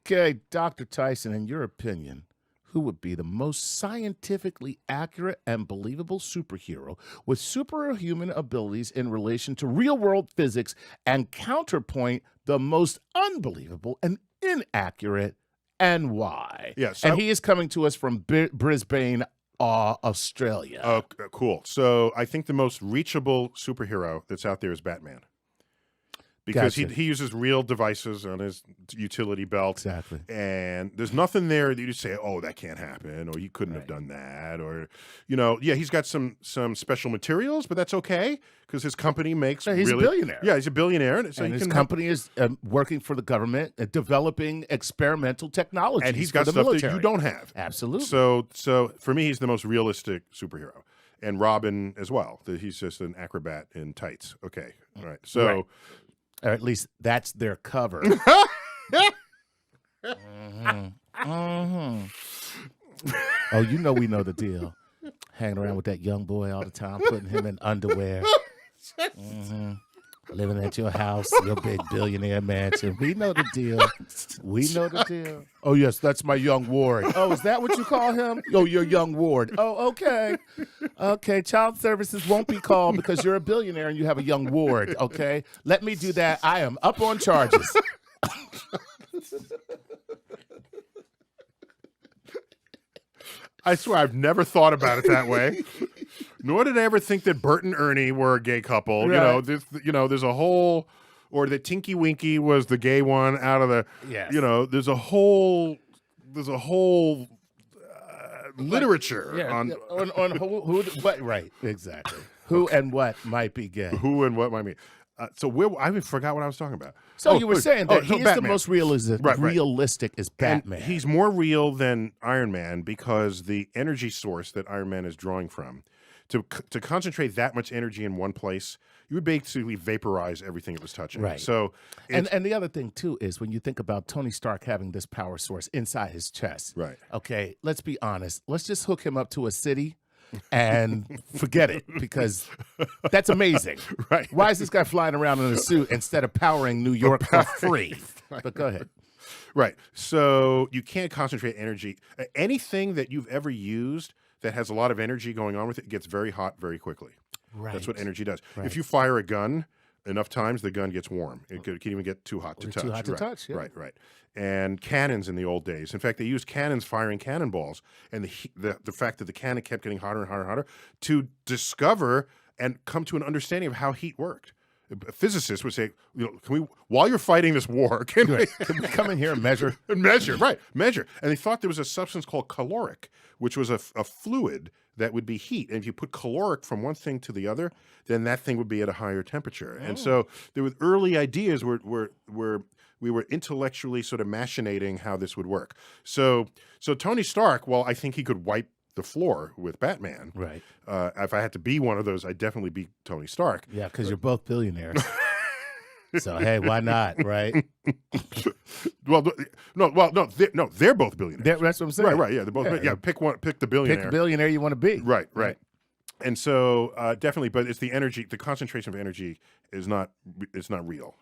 Okay, Dr. Tyson, in your opinion, who would be the most scientifically accurate and believable superhero with superhuman abilities in relation to real-world physics and counterpoint the most unbelievable and inaccurate, and why? Yeah, so and he is coming to us from Brisbane, Australia. Oh, cool. So I think the most reachable superhero that's out there is Batman. Because Gotcha. he uses real devices on his utility belt. Exactly. And there's nothing there that you say, oh, that can't happen, or you couldn't have done that, or, you know, yeah, he's got some special materials, but that's okay because his company makes he's a billionaire. Yeah, he's a billionaire. And, so and his company is working for the government, developing experimental technologies. And he's got for the stuff military. that you don't have. Absolutely. So for me, he's the most realistic superhero. And Robin as well. He's just an acrobat in tights. Okay. All right. So... Right. Or at least that's their cover. Oh, you know we know the deal. Hanging around with that young boy all the time, putting him in underwear. Living at your house, your big billionaire mansion. We know the deal. We know the deal. Oh, yes, that's my young ward. Oh, is that what you call him? Oh, your young ward. Oh, okay. Okay, child services won't be called because you're a billionaire and you have a young ward, okay? Let me do that. I am up on charges. I swear I've never thought about it that way. Nor did I ever think that Bert and Ernie were a gay couple. Right. There's a whole, or that Tinky Winky was the gay one out of the. Yes. You know, there's a whole literature on who what, right, exactly. Who and what might be gay. who and what might mean. I even forgot what I was talking about. So you were saying that he is Batman. the most realistic, Right. realistic is Batman. And he's more real than Iron Man because the energy source that Iron Man is drawing from, to concentrate that much energy in one place, you would basically vaporize everything it was touching. Right. So, and the other thing too is when you think about Tony Stark having this power source inside his chest. Right. Okay, let's be honest. Let's just hook him up to a city and forget it, because that's amazing. Right. Why is this guy flying around in a suit instead of powering New York for free? But go ahead. Right. So you can't concentrate energy. Anything that you've ever used that has a lot of energy going on with it gets very hot very quickly. Right. That's what energy does. Right. If you fire a gun enough times, the gun gets warm. It can even get too hot to touch. Too hot to touch, yeah. Right. And cannons in the old days. In fact, they used cannons firing cannonballs, and the fact that the cannon kept getting hotter and hotter and hotter to discover and come to an understanding of how heat worked. A physicist would say, can we, while you're fighting this war, can we come in here and measure? Measure. And they thought there was a substance called caloric, which was a fluid that would be heat. And if you put caloric from one thing to the other, then that thing would be at a higher temperature. And so there were early ideas where we were intellectually sort of machinating how this would work. So Tony Stark, well, I think he could wipe the floor with Batman. Right. If I had to be one of those, I'd definitely be Tony Stark. Yeah, because you're both billionaires. So hey, why not, right? No, they're both billionaires. That's what I'm saying. Right, yeah, they're both. Yeah, pick the billionaire. Pick the billionaire you want to be. Right. And so definitely, but it's the energy, the concentration of energy is not real.